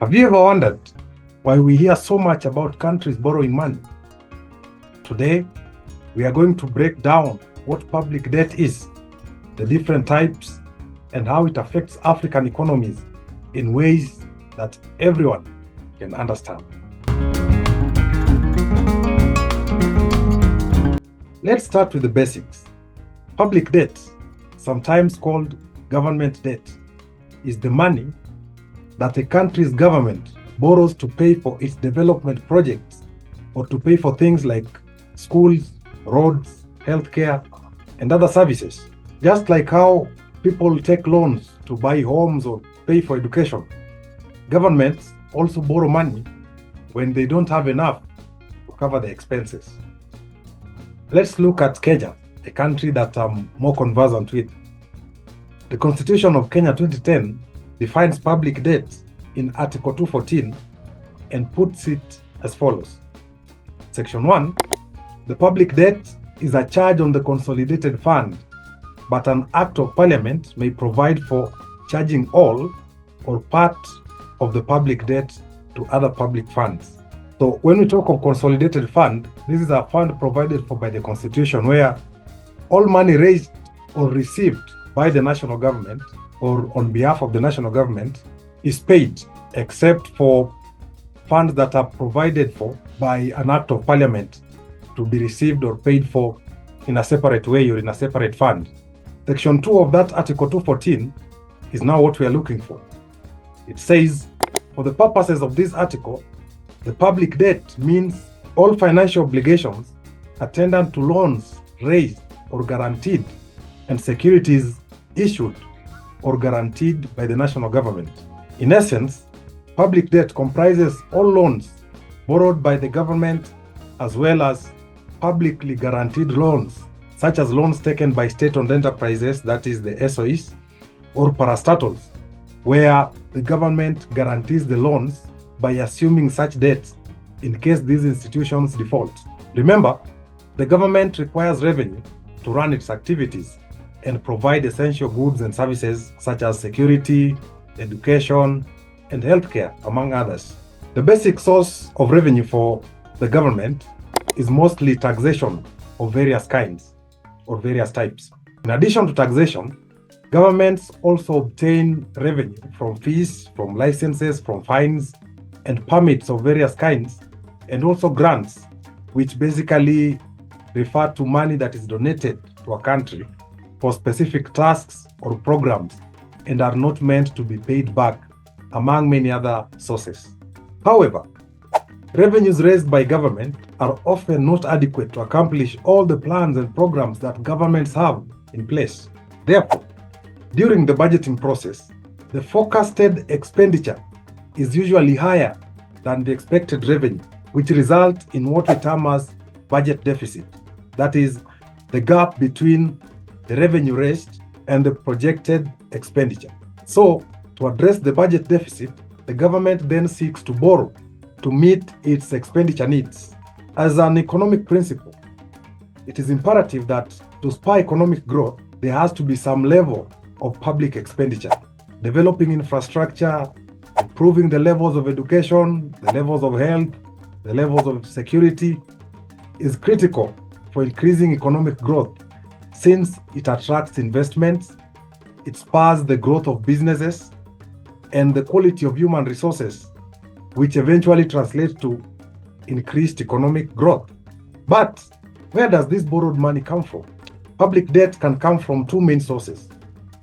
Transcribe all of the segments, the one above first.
Have you ever wondered why we hear so much about countries borrowing money? Today, we are going to break down what public debt is, the different types, and how it affects African economies in ways that everyone can understand. Let's start with the basics. Public debt, sometimes called government debt, is the money that a country's government borrows to pay for its development projects or to pay for things like schools, roads, healthcare, and other services. Just like how people take loans to buy homes or pay for education, governments also borrow money when they don't have enough to cover the expenses. Let's look at Kenya, a country that I'm more conversant with. The Constitution of Kenya 2010 defines public debt in Article 214 and puts it as follows. Section 1, the public debt is a charge on the consolidated fund, but an act of parliament may provide for charging all or part of the public debt to other public funds. So when we talk of consolidated fund, this is a fund provided for by the Constitution where all money raised or received by the national government or on behalf of the national government is paid, except for funds that are provided for by an act of parliament to be received or paid for in a separate way or in a separate fund. Section 2 of that Article 214 is now what we are looking for. It says, for the purposes of this article, the public debt means all financial obligations attendant to loans raised or guaranteed and securities issued or guaranteed by the national government. In essence, public debt comprises all loans borrowed by the government as well as publicly guaranteed loans, such as loans taken by state-owned enterprises, that is the SOEs, or parastatals, where the government guarantees the loans by assuming such debts in case these institutions default. Remember, the government requires revenue to run its activities and provide essential goods and services such as security, education, and healthcare, among others. The basic source of revenue for the government is mostly taxation of various kinds or various types. In addition to taxation, governments also obtain revenue from fees, from licenses, from fines, and permits of various kinds, and also grants, which basically refer to money that is donated to a country for specific tasks or programs and are not meant to be paid back, among many other sources. However, revenues raised by government are often not adequate to accomplish all the plans and programs that governments have in place. Therefore, during the budgeting process, the forecasted expenditure is usually higher than the expected revenue, which results in what we term as budget deficit. That is the gap between the revenue raised and the projected expenditure. So, to address the budget deficit, the government then seeks to borrow to meet its expenditure needs. As an economic principle, it is imperative that to spur economic growth, there has to be some level of public expenditure. Developing infrastructure, improving the levels of education, the levels of health, the levels of security is critical for increasing economic growth, since it attracts investments, it spurs the growth of businesses and the quality of human resources, which eventually translates to increased economic growth. But where does this borrowed money come from? Public debt can come from two main sources.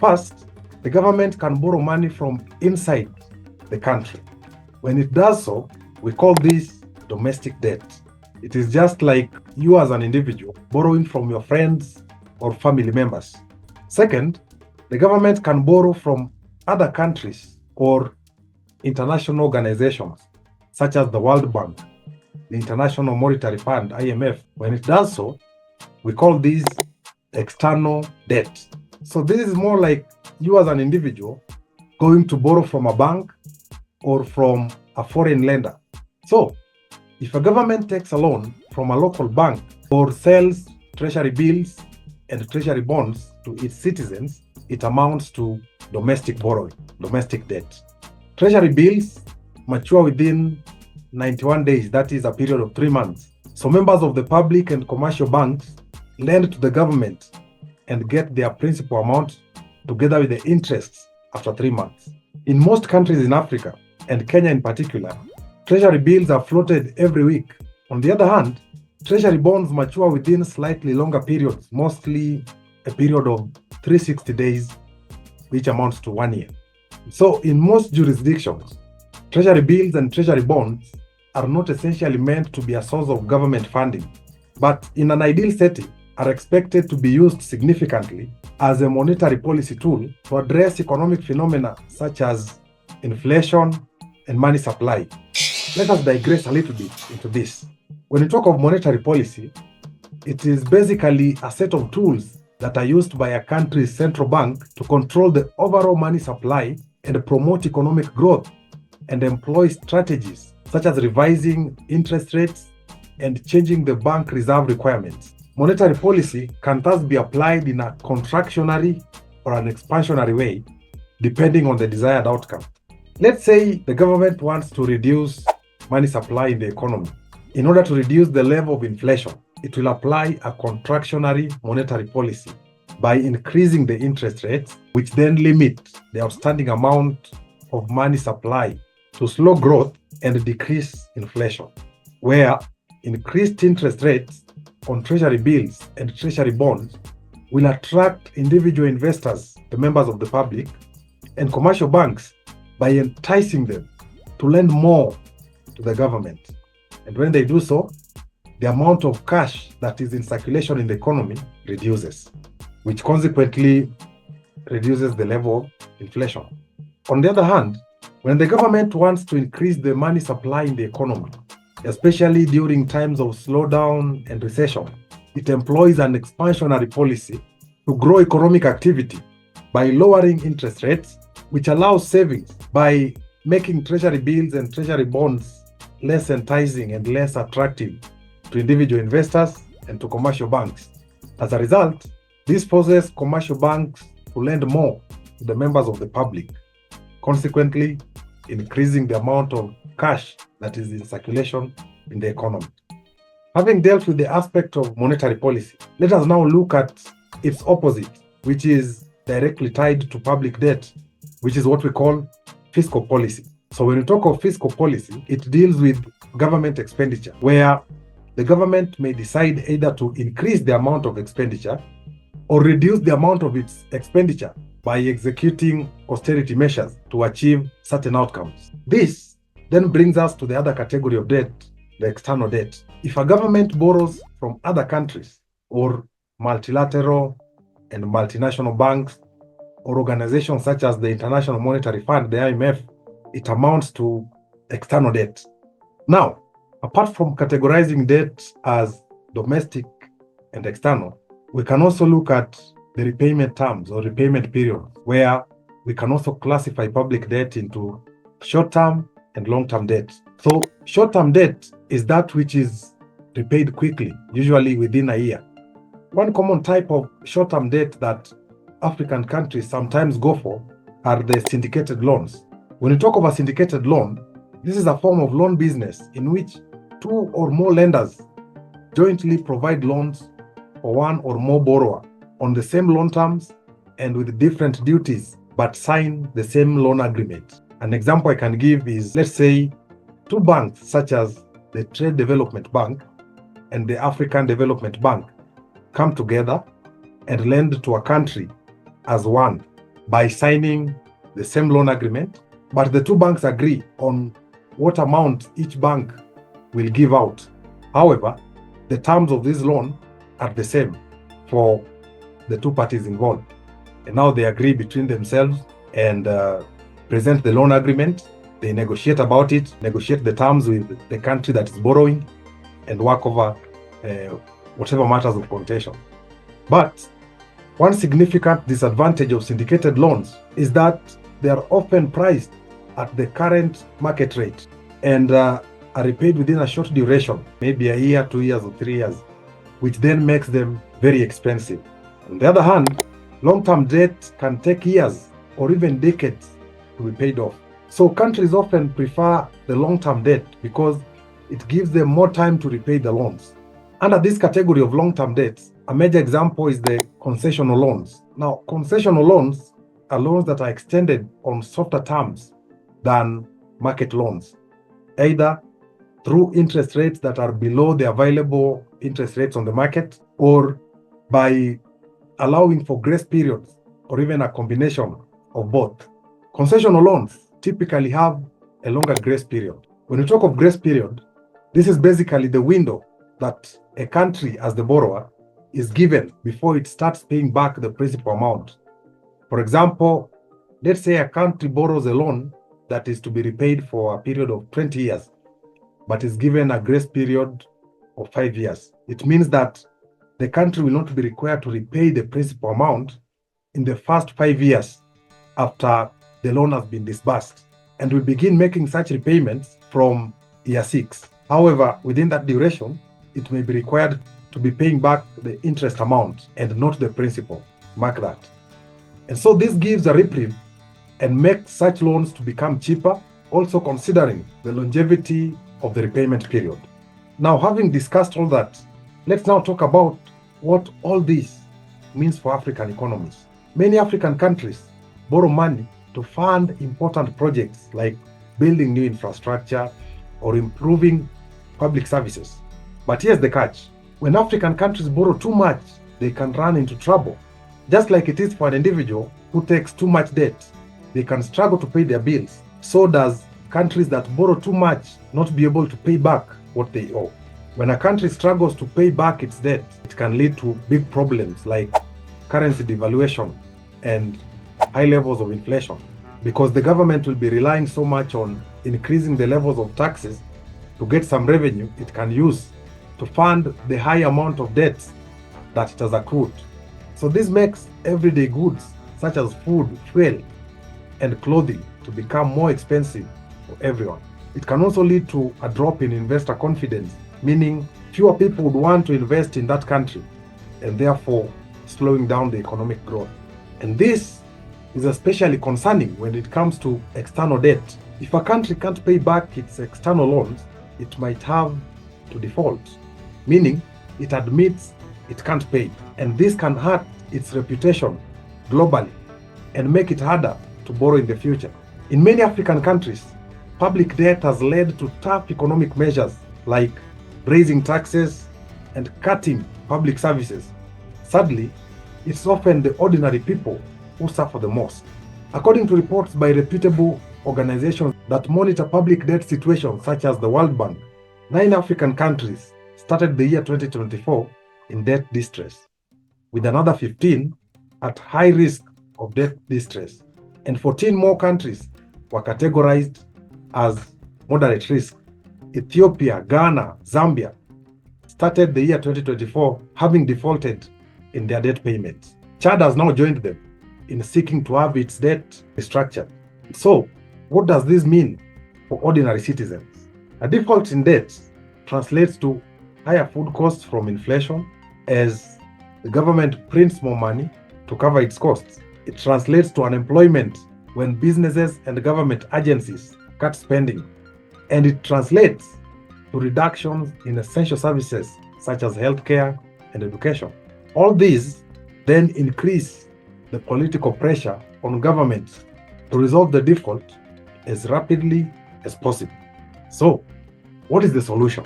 First, the government can borrow money from inside the country. When it does so, we call this domestic debt. It is just like you as an individual borrowing from your friends or family members. Second, the government can borrow from other countries or international organizations such as the World Bank, the International Monetary Fund, IMF. When it does so, we call this external debt. So this is more like you as an individual going to borrow from a bank or from a foreign lender. So if a government takes a loan from a local bank or sells treasury bills and treasury bonds to its citizens, it amounts to domestic borrowing, domestic debt. Treasury bills mature within 91 days, that is a period of 3 months. So members of the public and commercial banks lend to the government and get their principal amount together with the interests after 3 months. In most countries in Africa, and Kenya in particular, treasury bills are floated every week. On the other hand, treasury bonds mature within slightly longer periods, mostly a period of 360 days, which amounts to 1 year. So in most jurisdictions, treasury bills and treasury bonds are not essentially meant to be a source of government funding, but in an ideal setting are expected to be used significantly as a monetary policy tool to address economic phenomena such as inflation and money supply. Let us digress a little bit into this. When we talk of monetary policy, it is basically a set of tools that are used by a country's central bank to control the overall money supply and promote economic growth, and employ strategies such as revising interest rates and changing the bank reserve requirements. Monetary policy can thus be applied in a contractionary or an expansionary way, depending on the desired outcome. Let's say the government wants to reduce money supply in the economy. In order to reduce the level of inflation, it will apply a contractionary monetary policy by increasing the interest rates, which then limit the outstanding amount of money supply to slow growth and decrease inflation, where increased interest rates on treasury bills and treasury bonds will attract individual investors, the members of the public, and commercial banks by enticing them to lend more to the government. And when they do so, the amount of cash that is in circulation in the economy reduces, which consequently reduces the level of inflation. On the other hand, when the government wants to increase the money supply in the economy, especially during times of slowdown and recession, it employs an expansionary policy to grow economic activity by lowering interest rates, which allows savings by making treasury bills and treasury bonds less enticing and less attractive to individual investors and to commercial banks. As a result, this forces commercial banks to lend more to the members of the public, consequently increasing the amount of cash that is in circulation in the economy. Having dealt with the aspect of monetary policy, let us now look at its opposite, which is directly tied to public debt, which is what we call fiscal policy. So when we talk of fiscal policy, it deals with government expenditure, where the government may decide either to increase the amount of expenditure or reduce the amount of its expenditure by executing austerity measures to achieve certain outcomes. This then brings us to the other category of debt, the external debt. If a government borrows from other countries or multilateral and multinational banks or organizations such as the International Monetary Fund, the IMF, it amounts to external debt. Now, apart from categorizing debt as domestic and external, we can also look at the repayment terms or repayment period, where we can also classify public debt into short-term and long-term debt. So short-term debt is that which is repaid quickly, usually within a year. One common type of short-term debt that African countries sometimes go for are the syndicated loans. When you talk of a syndicated loan, this is a form of loan business in which two or more lenders jointly provide loans for one or more borrower on the same loan terms and with different duties, but sign the same loan agreement. An example I can give is, let's say, two banks such as the Trade Development Bank and the African Development Bank come together and lend to a country as one by signing the same loan agreement, but the two banks agree on what amount each bank will give out. However, the terms of this loan are the same for the two parties involved. And now they agree between themselves and present the loan agreement. They negotiate about it, negotiate the terms with the country that is borrowing, and work over whatever matters of contention. But one significant disadvantage of syndicated loans is that they are often priced at the current market rate and are repaid within a short duration, maybe a year, 2 years, or 3 years, which then makes them very expensive. On the other hand, long-term debt can take years or even decades to be paid off. So countries often prefer the long-term debt because it gives them more time to repay the loans. Under this category of long-term debts, a major example is the concessional loans. Now, concessional loans are loans that are extended on softer terms than market loans, either through interest rates that are below the available interest rates on the market, or by allowing for grace periods, or even a combination of both. Concessional loans typically have a longer grace period. When we talk of grace period, this is basically the window that a country, as the borrower, is given before it starts paying back the principal amount. For example, let's say a country borrows a loan that is to be repaid for a period of 20 years, but is given a grace period of 5 years. It means that the country will not be required to repay the principal amount in the first 5 years after the loan has been disbursed, and will begin making such repayments from year 6. However, within that duration, it may be required to be paying back the interest amount and not the principal. Mark that. And so this gives a reprieve and makes such loans to become cheaper, also considering the longevity of the repayment period. Now, having discussed all that, let's now talk about what all this means for African economies. Many African countries borrow money to fund important projects like building new infrastructure or improving public services. But here's the catch. When African countries borrow too much, they can run into trouble. Just like it is for an individual who takes too much debt, they can struggle to pay their bills. So does countries that borrow too much not be able to pay back what they owe. When a country struggles to pay back its debt, it can lead to big problems like currency devaluation and high levels of inflation, because the government will be relying so much on increasing the levels of taxes to get some revenue it can use to fund the high amount of debts that it has accrued. So this makes everyday goods such as food, fuel, and clothing to become more expensive for everyone. It can also lead to a drop in investor confidence, meaning fewer people would want to invest in that country, and therefore slowing down the economic growth. And this is especially concerning when it comes to external debt. If a country can't pay back its external loans, it might have to default, meaning it admits it can't pay. And this can hurt its reputation globally and make it harder to borrow in the future. In many African countries, public debt has led to tough economic measures like raising taxes and cutting public services. Sadly, it's often the ordinary people who suffer the most. According to reports by reputable organizations that monitor public debt situations such as the World Bank, 9 African countries started the year 2024 in debt distress, with another 15 at high risk of debt distress, and 14 more countries were categorized as moderate risk. Ethiopia, Ghana, Zambia started the year 2024 having defaulted in their debt payments. Chad has now joined them in seeking to have its debt restructured. So, what does this mean for ordinary citizens? A default in debt translates to higher food costs from inflation as the government prints more money to cover its costs. It translates to unemployment when businesses and government agencies cut spending. And it translates to reductions in essential services such as healthcare and education. All these then increase the political pressure on governments to resolve the default as rapidly as possible. So, what is the solution?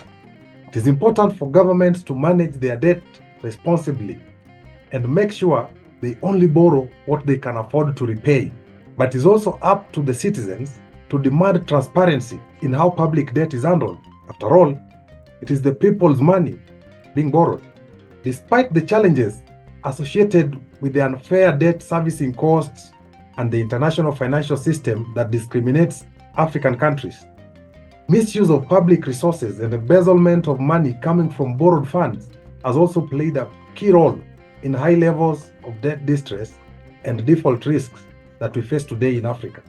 It is important for governments to manage their debt responsibly and make sure they only borrow what they can afford to repay. But it is also up to the citizens to demand transparency in how public debt is handled. After all, it is the people's money being borrowed. Despite the challenges associated with the unfair debt servicing costs and the international financial system that discriminates African countries, misuse of public resources and embezzlement of money coming from borrowed funds has also played a key role in high levels of debt distress and default risks that we face today in Africa.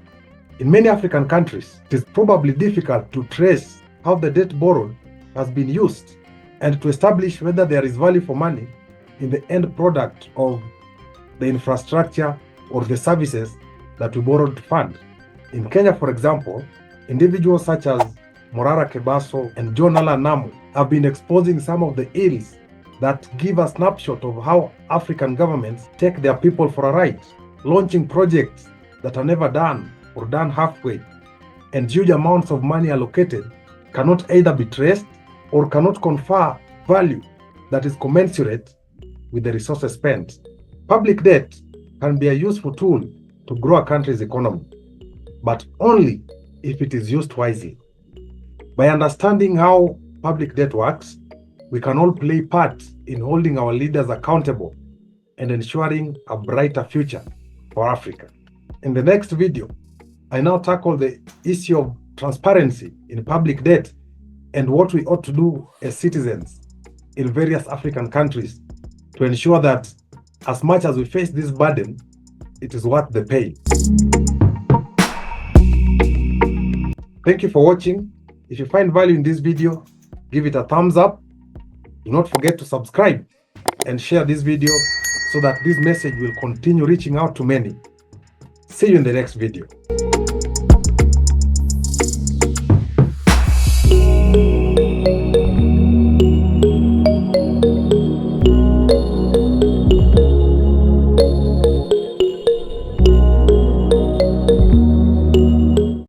In many African countries, it is probably difficult to trace how the debt borrowed has been used and to establish whether there is value for money in the end product of the infrastructure or the services that we borrowed to fund. In Kenya, for example, individuals such as Morara Kebaso and John Allan Namu have been exposing some of the ills that give a snapshot of how African governments take their people for a ride, launching projects that are never done or done halfway, and huge amounts of money allocated cannot either be traced or cannot confer value that is commensurate with the resources spent. Public debt can be a useful tool to grow a country's economy, but only if it is used wisely. By understanding how public debt works, we can all play part in holding our leaders accountable and ensuring a brighter future for Africa. In the next video, I now tackle the issue of transparency in public debt and what we ought to do as citizens in various African countries to ensure that as much as we face this burden, it is worth the pain. Thank you for watching. If you find value in this video, give it a thumbs up. Do not forget to subscribe and share this video so that this message will continue reaching out to many. See you in the next video.